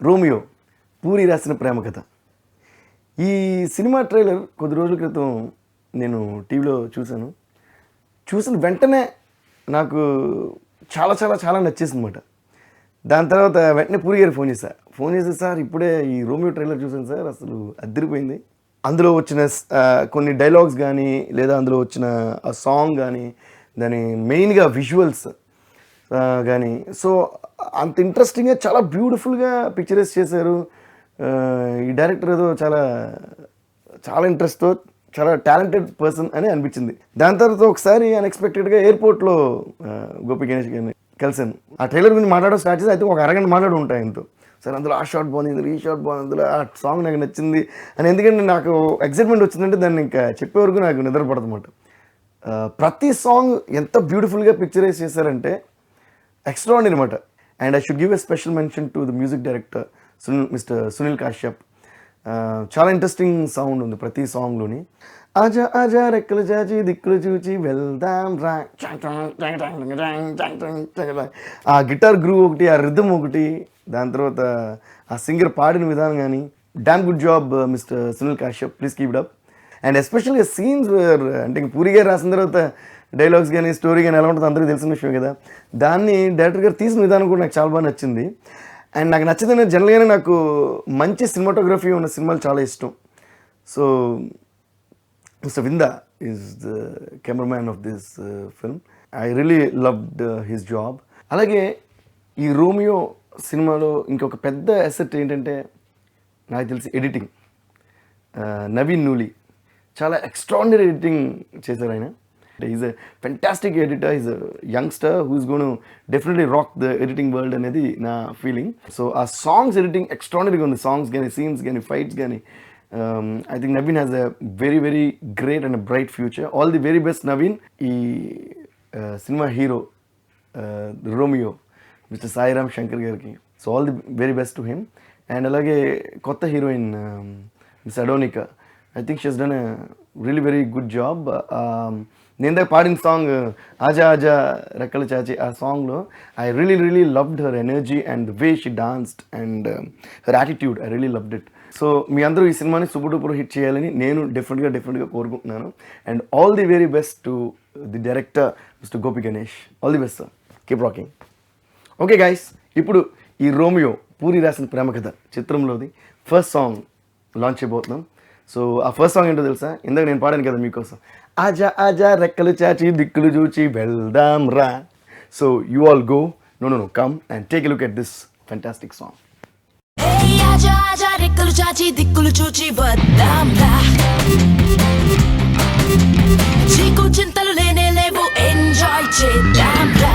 Romeo puri రాసిన ప్రేమ కథ. ఈ సినిమా ట్రైలర్ కొద్ది రోజుల క్రితం నేను టీవీలో చూసిన వెంటనే నాకు చాలా చాలా చాలా నచ్చేసింది అనమాట. దాని తర్వాత వెంటనే పూరి గారికి ఫోన్ చేసి సార్ ఇప్పుడే ఈ రోమియో ట్రైలర్ చూసాను సార్, అసలు అదిరిపోయింది. అందులో వచ్చిన కొన్ని డైలాగ్స్ కానీ లేదా అందులో వచ్చిన ఆ సాంగ్ కానీ దాని మెయిన్గా విజువల్స్ కానీ సో అంత ఇంట్రెస్టింగ్గా చాలా బ్యూటిఫుల్గా పిక్చరైజ్ చేశారు. ఈ డైరెక్టర్ ఏదో చాలా చాలా ఇంట్రెస్ట్తో చాలా టాలెంటెడ్ పర్సన్ అని అనిపించింది. దాని తర్వాత ఒకసారి అన్ఎక్స్పెక్టెడ్గా ఎయిర్పోర్ట్లో గోపి గణేష్ గారిని కలిసాను. ఆ ట్రైలర్ గురించి మాట్లాడడం స్టార్ట్ చేసి అయితే ఒక అరగంట మాట్లాడి ఉంటాయి ఎంతో. సార్ అందులో ఆ షాట్ బాగుంది, ఇందులో ఈ షాట్ బాగుంది, అందులో ఆ సాంగ్ నాకు నచ్చింది అని. ఎందుకంటే నాకు ఎక్సైట్మెంట్ వచ్చిందంటే దాన్ని ఇంకా చెప్పే వరకు నాకు నిద్ర పడదన్నమాట. ప్రతి సాంగ్ ఎంత బ్యూటిఫుల్గా పిక్చరైజ్ చేశారంటే ఎక్స్ట్రాఆర్డినరీ అనమాట. And I should give a special mention to the music director mister Sunil Kashyap. చాలా ఇంట్రెస్టింగ్ సౌండ్ ఉంది ప్రతి సాంగ్లోని. ఆజా ఆజా రెక్కలు చాచి దిక్కులు చూచి వెళ్దాం రా, ఆ గిటార్ గ్రూవ్ ఒకటి, ఆ రిథమ్ ఒకటి, దాని తర్వాత ఆ సింగర్ పాడిన విధానం కానీ damn good job mister Sunil Kashyap, please keep it up. And ఎస్పెషల్గా సీన్స్ వేర్ అంటే ఇంక పూరి గారు రాసిన తర్వాత డైలాగ్స్ కానీ స్టోరీ కానీ ఎలా ఉంటుందో అందరికీ తెలిసిన విషయం కదా. దాన్ని డైరెక్టర్ గారు తీసిన విధానం కూడా నాకు చాలా బాగా నచ్చింది. అండ్ నాకు నచ్చింది జనరల్గానే నాకు మంచి సినిమాటోగ్రఫీ ఉన్న సినిమాలు చాలా ఇష్టం. So mister Vinda is the cameraman of this film. I really loved his job. అలాగే ఈ రోమియో సినిమాలో ఇంకొక పెద్ద అసెట్ ఏంటంటే నాకు తెలిసి ఎడిటింగ్. నవీన్ నూలి చాలా ఎక్స్ట్రాడినరీ ఎడిటింగ్ చేశారు ఆయన. Is a fantastic editor, is a youngster who is gonna definitely rock the editing world అనేది నా ఫీలింగ్. సో ఆ సాంగ్స్ ఎడిటింగ్ ఎక్స్ట్రాడినరీగా ఉంది. సాంగ్స్ కానీ, సీన్స్ కానీ, ఫైట్స్ కానీ. I think Naveen has a very very great and bright future. All the very best Naveen. ఈ సినిమా hero Romeo mister Sairam Shankar గారికి, so all the very best to him. And అలాగే కొత్త heroine miss అడోనికా, I think she has done a really very good job. నేను దగ్గర పాడిన song ఆజా ఆజా రెక్కలు చాచి, ఆ సాంగ్లో I really really loved her energy and the way she danced and her attitude. I really loved it. So మీ అందరూ ఈ సినిమాని సూపర్ డూపర్ హిట్ చేయాలని నేను డెఫినెట్గా కోరుకుంటున్నాను. And all the very best to the director mister Gopi Ganesh. All the best sir, keep rocking. Okay guys, ఇప్పుడు ఈ రోమియో పూరి రాసిన ప్రేమ కథ చిత్రంలోది ఫస్ట్ సాంగ్ లాంచ్ చేయబోతున్నాం. సో ఆ ఫస్ట్ సాంగ్ ఏంటో తెలుసా? ఇందాక నేను పాడాను కదా మీకోసం, ఆజా ఆజా రెక్కలు చాచి దిక్కులు చూచి వెళ్దాం రా. So you all go, no come and take a look at this fantastic song. ఆజా ఆజా రెక్కలు చాచి దిక్కులు చూచి వద్దాం రా, చీకు చింతలు లేనే లేవు, ఎంజాయ్ చేద్దాం రా.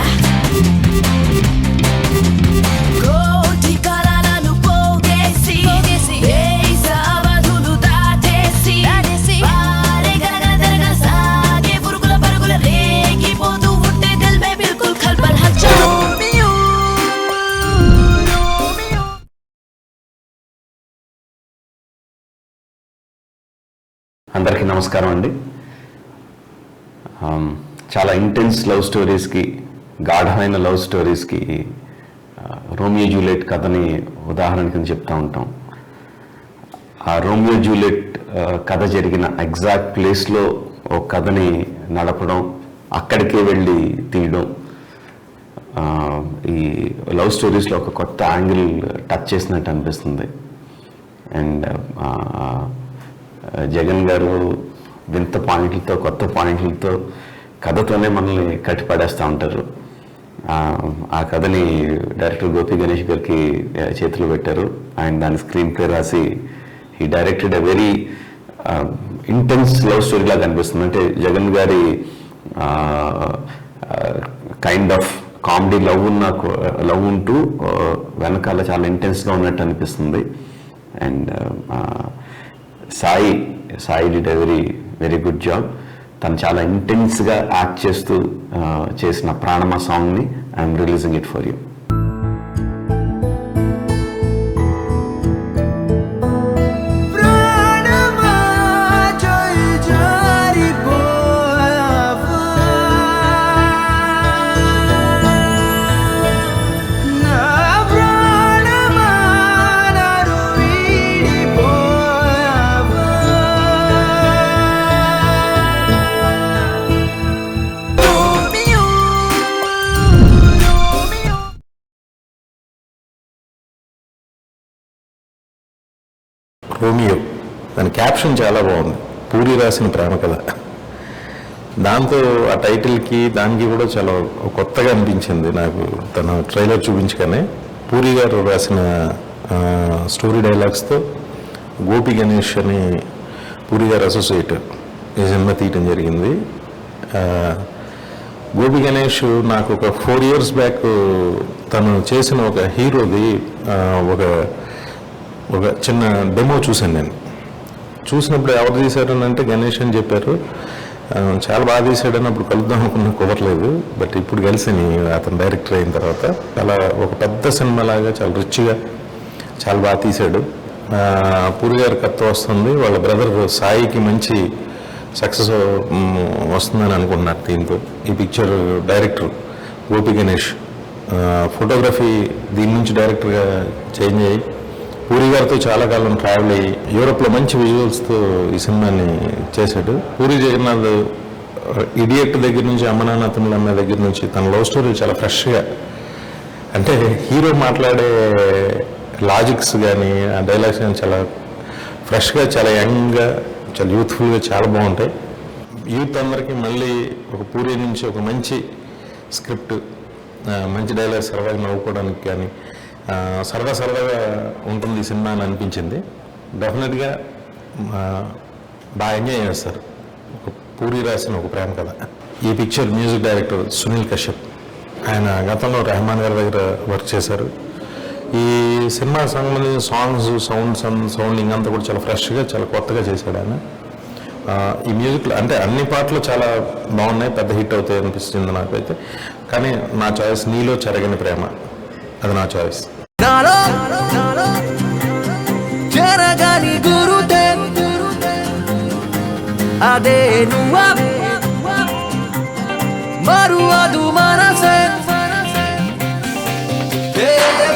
అందరికీ నమస్కారం అండి. చాలా ఇంటెన్స్ లవ్ స్టోరీస్కి, గాఢమైన లవ్ స్టోరీస్కి రోమియో జూలియట్ కథని ఉదాహరణ కింద చెప్తూ ఉంటాం. ఆ రోమియో జూలియట్ కథ జరిగిన ఎగ్జాక్ట్ ప్లేస్లో ఒక కథని నడపడం, అక్కడికే వెళ్ళి తీయడం, ఈ లవ్ స్టోరీస్లో ఒక కొత్త యాంగిల్ టచ్ చేసినట్టు అనిపిస్తుంది. అండ్ జగన్ గారు వింత పాయింట్లతో, కొత్త పాయింట్లతో కథతోనే మనల్ని కట్టిపడేస్తూ ఉంటారు. ఆ కథని డైరెక్టర్ గోపి గణేష్ గారికి చేతిలో పెట్టారు. ఆయన దాని స్క్రీన్ ప్లే రాసి ఈ directed a very intense love story లాగా అనిపిస్తుంది. అంటే జగన్ గారి కైండ్ ఆఫ్ కామెడీ లవ్ ఉంటూ వెనకాల చాలా ఇంటెన్స్గా ఉన్నట్టు అనిపిస్తుంది. And Sai did a very very good job. తను చాలా ఇంటెన్స్గా యాక్ట్ చేస్తూ చేసిన ప్రాణమా సాంగ్ని I'm releasing it for you. Romeo, దాని క్యాప్షన్ చాలా బాగుంది, పూరి రాసిన ప్రేమ కథ. దాంతో ఆ టైటిల్కి దానికి కూడా చాలా కొత్తగా అనిపించింది నాకు. తన ట్రైలర్ చూపించగానే పూరి గారు రాసిన స్టోరీ డైలాగ్స్తో గోపి గణేష్ అని పూరి గారు అసోసియేట్ ఈ సినిమా తీయటం జరిగింది. గోపి గణేష్ నాకు ఒక 4 years బ్యాక్ తను చేసిన ఒక హీరోది ఒక చిన్న డెమో చూశాను. నేను చూసినప్పుడు ఎవరు తీశారని అంటే గణేష్ అని చెప్పారు. చాలా బాగా తీశాడని అప్పుడు కలుద్దాం అనుకున్న కుదరలేదు. బట్ ఇప్పుడు కలిసి అతను డైరెక్టర్ అయిన తర్వాత చాలా ఒక పెద్ద సినిమా లాగా చాలా రిచ్గా చాలా బాగా తీశాడు. పూరి గారి కథ వస్తుంది, వాళ్ళ బ్రదర్ సాయికి మంచి సక్సెస్ వస్తుందని అనుకుంటున్నారు దీంతో. ఈ picture director Gopi Ganesh, photography దీని నుంచి డైరెక్టర్గా చేంజ్ అయ్యి పూరి గారితో చాలా కాలం ట్రావెల్ అయ్యి యూరోప్లో మంచి విజువల్స్తో ఈ సినిమాని చేశాడు. పూరి జగన్నాథ్ ఇడియట్ దగ్గర నుంచి అమ్మనాన్నతములు అన్న దగ్గర నుంచి తన లవ్ స్టోరీ చాలా ఫ్రెష్గా, అంటే హీరో మాట్లాడే లాజిక్స్ కానీ ఆ డైలాగ్స్ కానీ చాలా ఫ్రెష్గా, చాలా యంగ్గా, చాలా యూత్ఫుల్గా చాలా బాగుంటాయి. యూత్ అందరికీ మళ్ళీ ఒక పూరి నుంచి ఒక మంచి స్క్రిప్ట్, మంచి డైలాగ్ సరదాగా నవ్వుకోవడానికి కానీ సరదాగా ఉంటుంది ఈ సినిమా అని అనిపించింది. డెఫినెట్గా బాగా ఎంజాయ్ చేస్తారు. ఒక పూరి రాసిన ఒక ప్రేమ కథ. ఈ picture music director Sunil Kashyap, ఆయన గతంలో రెహమాన్ గారి దగ్గర వర్క్ చేశారు. ఈ సినిమాకి సంబంధించిన సాంగ్స్, సౌండింగ్ అంతా కూడా చాలా ఫ్రెష్గా, చాలా కొత్తగా చేశాడు ఆయన. ఈ మ్యూజిక్లో అంటే అన్ని పాటలు చాలా బాగున్నాయి, పెద్ద హిట్ అవుతాయి అనిపిస్తుంది నాకైతే. కానీ నా చాయిస్ నీలో చెరగని ప్రేమ, అది నా చాయిస్. చెరగని గురుతే అదే నువ్వా మరువదు మనసే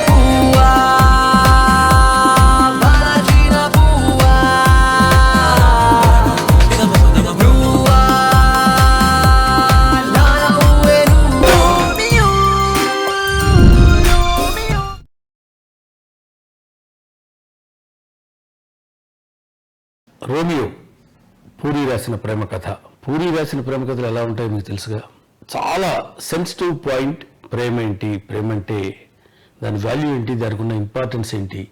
పువ్వా బలచిన పువ్వా నువ్వా నావే నువ్వు. రోమియో పూరి రాసిన ప్రేమ కథ. పూరి రాసిన ప్రేమ కథలు ఎలా ఉంటాయో మీకు తెలుసుగా. చాలా సెన్సిటివ్ పాయింట్. ప్రేమ ఏంటి, ప్రేమ అంటే దాని వాల్యూ ఏంటి, దానికి ఉన్న ఇంపార్టెన్స్ ఏంటి,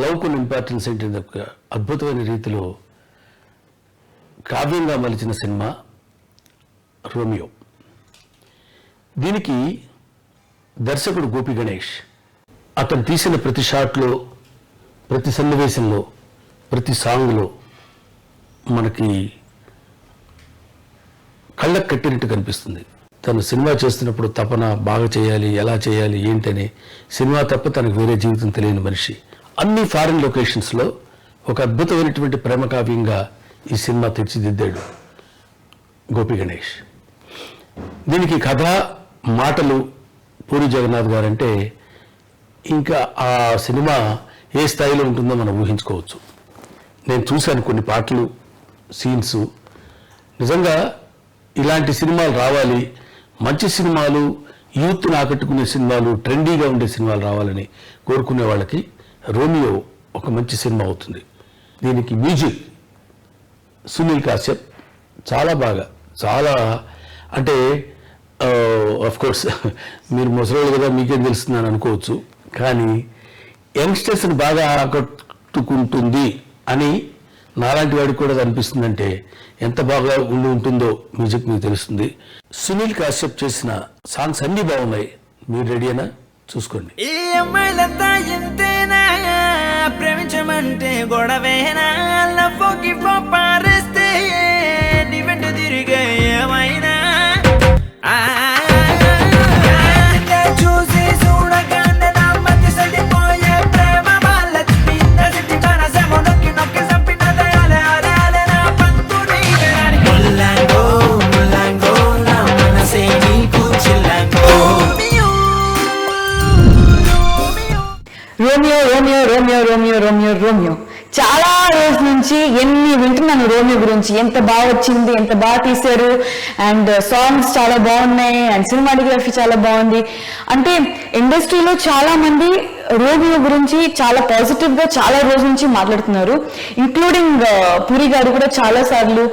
లవ్కున్న ఇంపార్టెన్స్ ఏంటి, ఒక అద్భుతమైన రీతిలో కావ్యంగా మలిచిన సినిమా రోమియో. దీనికి దర్శకుడు గోపి గణేష్. అతను తీసిన ప్రతి షాట్లో, ప్రతి సన్నివేశంలో, ప్రతి సాంగ్లో మనకి కళ్ళకు కట్టినట్టు కనిపిస్తుంది. తను సినిమా చేస్తున్నప్పుడు తపన బాగా చేయాలి, ఎలా చేయాలి ఏంటని, సినిమా తప్ప తనకు వేరే జీవితం తెలియని మనిషి. అన్ని ఫారిన్ లొకేషన్స్లో ఒక అద్భుతమైనటువంటి ప్రేమ కావ్యంగా ఈ సినిమా తీర్చిదిద్దాడు గోపి గణేష్. దీనికి కథ, మాటలు పూరి జగన్నాథ్ గారంటే ఇంకా ఆ సినిమా ఏ స్థాయిలో ఉంటుందో మనం ఊహించుకోవచ్చు. నేను చూశాను కొన్ని పాటలు, సీన్స్. నిజంగా ఇలాంటి సినిమాలు రావాలి, మంచి సినిమాలు, యూత్ని ఆకట్టుకునే సినిమాలు, ట్రెండీగా ఉండే సినిమాలు రావాలని కోరుకునే వాళ్ళకి రోమియో ఒక మంచి సినిమా అవుతుంది. దీనికి మ్యూజిక్ సునీల్ కశ్యప్ చాలా బాగా, చాలా అంటే ఆఫ్ కోర్స్ మీరు ముసలోళ్ళు కదా మీకేం తెలుస్తుందని అనుకోవచ్చు, కానీ యంగ్స్టర్స్ని బాగా ఆకట్టుకుంటుంది అని నాలాంటి వాడికి కూడా అనిపిస్తుందంటే ఎంత బాగా ఉంటుందో మ్యూజిక్ మీకు తెలుస్తుంది. సునీల్ కశ్యప్ చేసిన సాంగ్స్ అన్నీ బాగున్నాయి. మీరు రెడీనా? చూసుకోండి. ఈ అమ్మాయిలంతా ఇంతేనా, ప్రేమించమంటే గొడవేనా, లవ్వుకి పారేస్తే నీ వెంట తిరిగే ఏమైనా చూసి చూడగానే నా మధ్య సడిపోయే ప్రేమ లక్ష్మి నడిచి మనసేమో నొక్కి నొక్కి చంపినదే అలే అలే అలే నా పంతు నీవేనని ముల్లాంగో ముల్లాంగో నా మనసే నీకు చిల్లాంగో. Romeo Romeo Romeo Romeo Romeo Romeo చాలా రోజు నుంచి ఎన్ని వింటున్నాను రోమియో గురించి. ఎంత బాగా వచ్చింది, ఎంత బాగా తీశారు, అండ్ సాంగ్స్ చాలా బాగున్నాయి, అండ్ సినిమాటోగ్రఫీ చాలా బాగుంది. అంటే ఇండస్ట్రీలో చాలా మంది రోమియో గురించి చాలా పాజిటివ్ గా చాలా రోజుల నుంచి మాట్లాడుతున్నారు. ఇంక్లూడింగ్ పూరి గారు కూడా చాలా సార్లు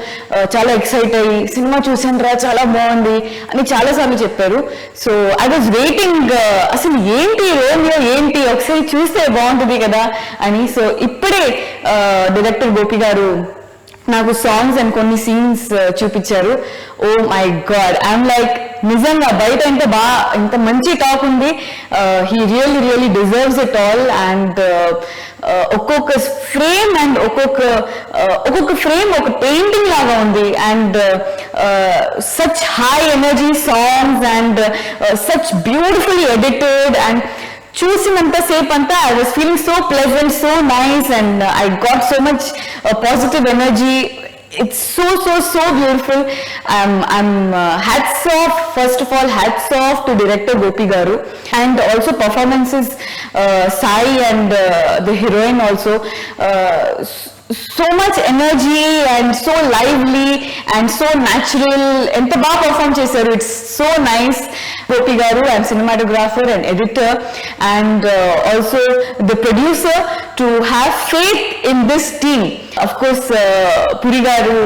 చాలా ఎక్సైట్ అయ్యి సినిమా చూసానురా చాలా బాగుంది అని చాలా సార్లు చెప్పారు. సో ఐ వాజ్ వెయిటింగ్ అసలు ఏంటి రోమియో ఏంటి ఒకసారి చూస్తే బాగుంటుంది కదా అని. సో ఇప్పుడే డైరెక్టర్ గోపి గారు నాకు సాంగ్స్ అండ్ కొన్ని సీన్స్ చూపించారు. Oh my God, I'm like నిజంగా బయట ఇంత మంచి టాక్ ఉంది. He really deserves it all. And ఒక్కొక్క ఫ్రేమ్ అండ్ ఒక్కొక్క ఫ్రేమ్ ఒక పెయింటింగ్ లాగా ఉంది. And such high energy songs and such beautifully edited. And చూసినంత సేపు అంతా I was feeling so pleasant, so nice, and I got so much positive energy. It's so beautiful. I'm hats off, first of all, hats off to director Gopi Garu, and also performances, Sai and the heroine also, so much energy and so lively and so natural. Enta ba perform chesaru, it's so nice. Gopi Garu, I'm cinematographer and editor, and also the producer, to have faith in this team. Of course, Puri Garu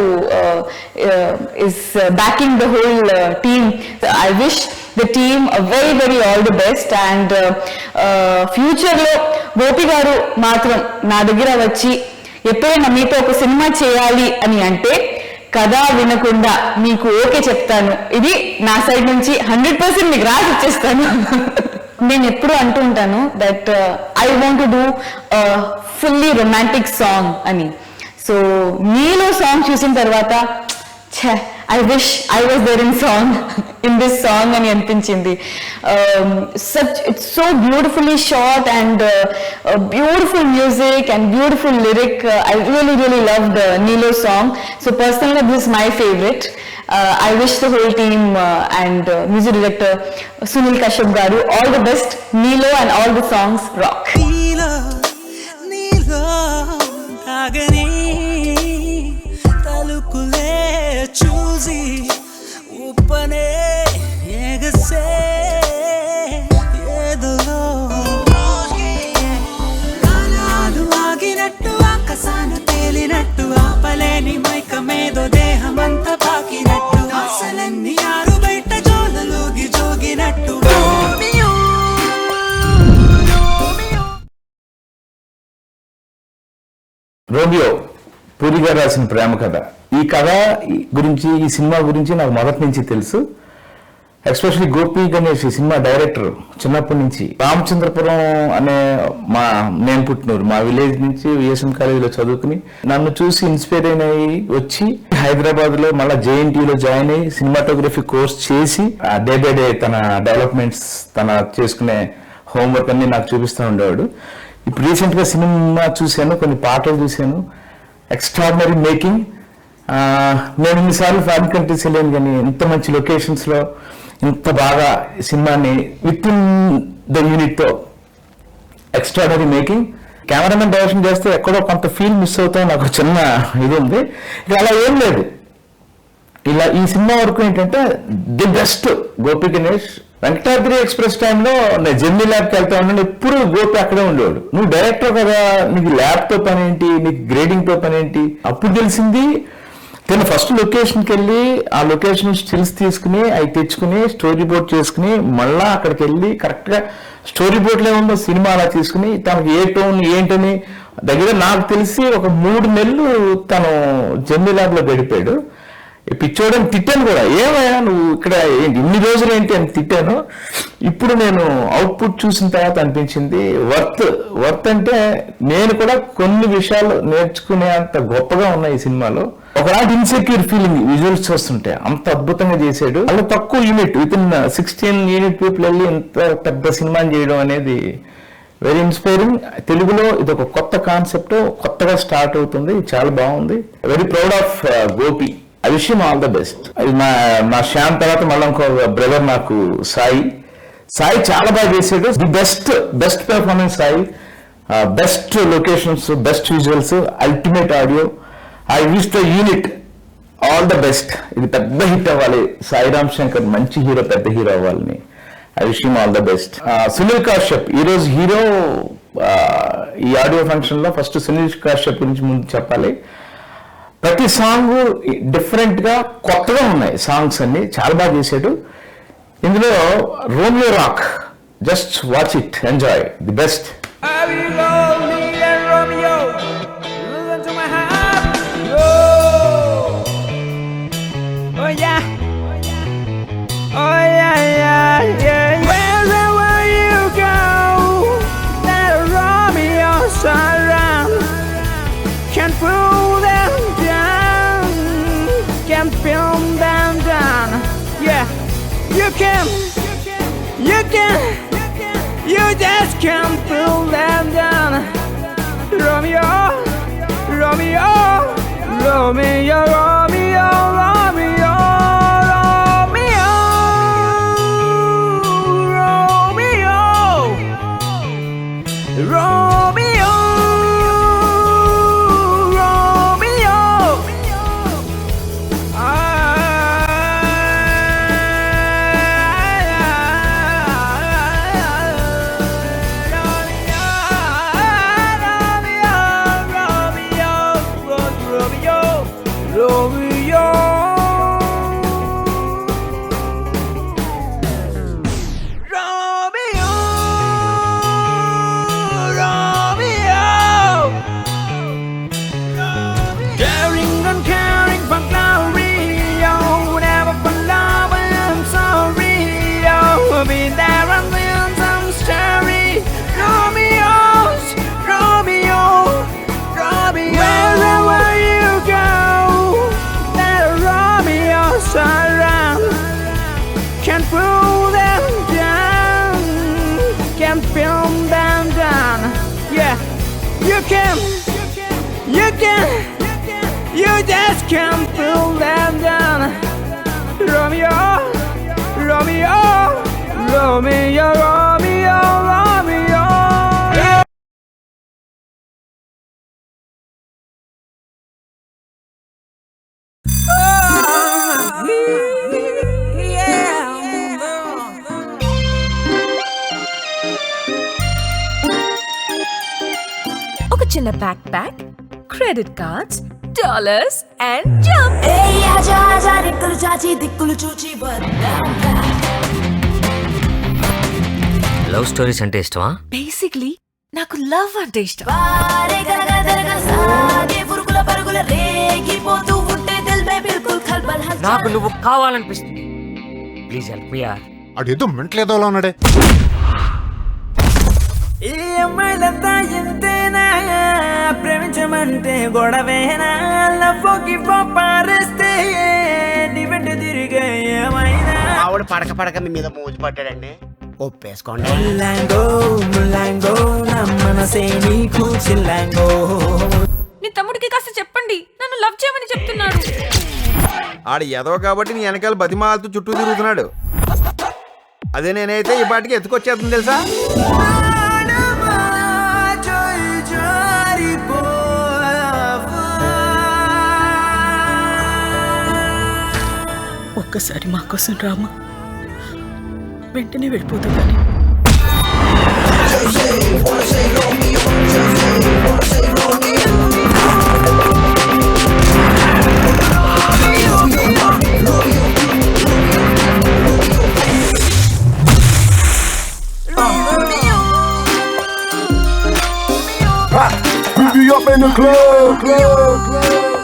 is backing the whole team. So I wish the team a very all the best. And future lo Gopi Garu matram na daggara vachi ఎప్పుడైనా మీతో ఒక cinema చేయాలి అని అంటే కథ వినకుండా మీకు okay చెప్తాను, ఇది నా సైడ్ నుంచి 100% మీకు రాసి ఇచ్చేస్తాను. నేను ఎప్పుడు అంటూ ఉంటాను that I want to do fully romantic song అని. సో మీలో సాంగ్ చూసిన తర్వాత I wish I was there in this song అని అనిపించింది. It's so beautifully shot and beautiful music and beautiful lyric. I really loved Nilo song. So personally this is my favorite. I wish the whole team and music director Sunil Kashyap garu all the best. Nilo and all the songs rock. Nilo tagani talukule చూసి ఉప్పనే ఎగసే ఏదోలో కాలాలు ఆగినట్టు ఆకాశాన తేలినట్టు ఆపలేని మైకమేదో దేహమంతా పాకినట్టు అసలన్నీ ఆరు బయట జోలలోగి జోగినట్టు. Romeo puri గారు రాసిన ప్రేమ కథ. ఈ కథ గురించి, ఈ సినిమా గురించి నాకు మొదటి నుంచి తెలుసు. ఎస్పెషల్లీ గోపి గణేష్ ఈ సినిమా డైరెక్టర్ చిన్నప్పటి నుంచి. రామచంద్రపురం అనే నేను పుట్టినూరు, మా విలేజ్ నుంచి విఎస్ఎం కాలేజీలో చదువుకుని నన్ను చూసి ఇన్స్పైర్ అయినాయి వచ్చి హైదరాబాద్ లో మళ్ళీ జేఎన్టీలో జాయిన్ అయ్యి సినిమాటోగ్రఫీ కోర్స్ చేసి డే బై డే తన డెవలప్మెంట్స్, తన చేసుకునే హోంవర్క్ అన్ని నాకు చూపిస్తూ ఉండేవాడు. ఇప్పుడు రీసెంట్ గా సినిమా చూశాను, కొన్ని పాటలు చూశాను. Extraordinary making. నేను ఇన్నిసార్లు ఫారిన్ కంట్రీస్ వెళ్ళాను కానీ ఇంత మంచి లొకేషన్స్ లో ఇంత బాగా సినిమాని విత్ ఇన్ ద యూనిట్ తో ఎక్స్ట్రాడినరీ మేకింగ్. కెమెరామెన్ డైరెక్షన్ చేస్తే ఎక్కడో కొంత ఫీల్ మిస్ అవుతాం, నాకు చిన్న ఇది ఉంది. ఇక అలా ఏం లేదు. ఇలా ఈ సినిమా వరకు ఏంటంటే the best Gopi Ganesh. Venkatadri express టైంలో నేను జెమినీ ల్యాబ్కి వెళ్తా ఉన్నాను, ఎప్పుడు గోపి అక్కడే ఉండేవాడు. నువ్వు డైరెక్టర్ కదా, నీకు ల్యాబ్తో పని ఏంటి, నీకు గ్రేడింగ్తో పని ఏంటి. అప్పుడు తెలిసింది తను ఫస్ట్ లొకేషన్కి వెళ్ళి ఆ లొకేషన్ స్టిల్స్ తీసుకుని అవి తెచ్చుకుని స్టోరీ బోర్డ్ చేసుకుని మళ్ళా అక్కడికి వెళ్ళి కరెక్ట్గా స్టోరీ బోర్డ్లో ఉందో సినిమా అలా తీసుకుని తనకు ఏ టోన్ ఏంటని దగ్గర నాకు తెలిసి ఒక 3 నెలలు తను జెమినీ ల్యాబ్లో గడిపాడు. పిచ్చోడని తిట్టాను కూడా, ఏమయ్యా నువ్వు ఇక్కడ ఏంటి ఇన్ని రోజులు ఏంటి అని తిట్టాను. ఇప్పుడు నేను అవుట్పుట్ చూసిన తర్వాత అనిపించింది వర్త్ అంటే నేను కూడా కొన్ని విషయాలు నేర్చుకునే అంత గొప్పగా ఉన్నాయి ఈ సినిమాలో. ఒకలాంటి ఇన్సెక్యూర్ ఫీలింగ్ విజువల్స్ చూస్తుంటే అంత అద్భుతంగా చేశాడు. అలా తక్కువ unit, with in 16 unit people వెళ్ళి ఇంత పెద్ద సినిమాని చేయడం అనేది వెరీ ఇన్స్పైరింగ్. తెలుగులో ఇది ఒక కొత్త కాన్సెప్ట్, కొత్తగా స్టార్ట్ అవుతుంది, చాలా బాగుంది. Very proud of Gopi. I wish him all the best. మా శ్యామ్ తర్వాత మళ్ళీ ఇంకో బ్రదర్ నాకు సాయి చాలా బాగా చేశాడు. The best performance Sai. Best locations, best visuals, ultimate audio. I wish the unit all the best. ఇది పెద్ద హిట్ అవ్వాలి. సాయి రామ్ శంకర్ మంచి హీరో, పెద్ద హీరో అవ్వాలని I wish him all the best. Sunil Kashyap ఈరోజు హీరో. ఈ ఆడియో ఫంక్షన్ లో ఫస్ట్ సునీల్ కాశ్యప్ గురించి ముందు చెప్పాలి. ప్రతి సాంగ్ డిఫరెంట్ గా కొత్తగా ఉన్నాయి. సాంగ్స్ అన్ని చాలా బాగా చేశాడు. ఇందులో Romeo rock, just watch it, enjoy, the best. I will go, me and Romeo. Listen to my heart. Oh yeah. Oh yeah, yeah, yeah. Wherever you go, that Romeo's around. Can pull them down, can film them down. Yeah, you can. You just can't pull them down. Romeo, Romeo, Romeo, Romeo, Romeo, Romeo, Romeo, Romeo, Romeo. Caring and caring for glory, oh, never for love, I'm sorry, oh, be there and win some story. Romeo, Romeo, Romeo. Wherever you go, that Romeo's around. Can pull them down, can film them down. Yeah, you can. You just can't pull them down. Romeo, Romeo, Romeo, Romeo, Romeo. ఒక చిన్న backpack, credit cards, dollars and jump. ఏ ఆజా ఆజా రెక్కలు చాచి దిక్కులు చూచి వద్దాం. లవ్ స్టోరీస్ అంటే ఇష్టమా? బేసిక్లీ నాకు లవ్ అంటే ఇష్టం. వారే గరగర సాగే పురుగుల పరుగుల రేగిపోతూ ఉంటే దిల్ మే బిల్కుల్ ఖల్బల్ హల్. నాకు నువ్వు కావాలనిపిస్తుంది. ప్లీజ్ హెల్ప్ మీ యార్. అడేదో మెంట్లేదో ఉన్నాడే. ఈ అమ్మాయిలంతా ఇంతేనా, ప్రేమించమంటే గొడవేనా, లవ్వుకి పారేస్తే నీ వెంట తిరిగే ఏమైనా. ఆవిడ పడక పడక మీ మీద మోజు పడ్డాడండి, ఒప్పేసుకోండి. ముల్లాంగో ముల్లాంగో నా మనసే నీకు చిల్లాంగో. నీ తమ్ముడికి కాస్త చెప్పండి, నన్ను లవ్ చేయమని చెప్తున్నాడు. ఆడు ఎదవ కాబట్టి నీ వెనకాల బతిమాలతో చుట్టూ తిరుగుతున్నాడు. అదే నేనైతే ఈ పాటికి ఎత్తుకొచ్చేస్తుంది తెలుసా. ఒక్కసారి మా కోసం రామా, వెంటనే వెళ్ళిపోతా కానీ. Up in the club.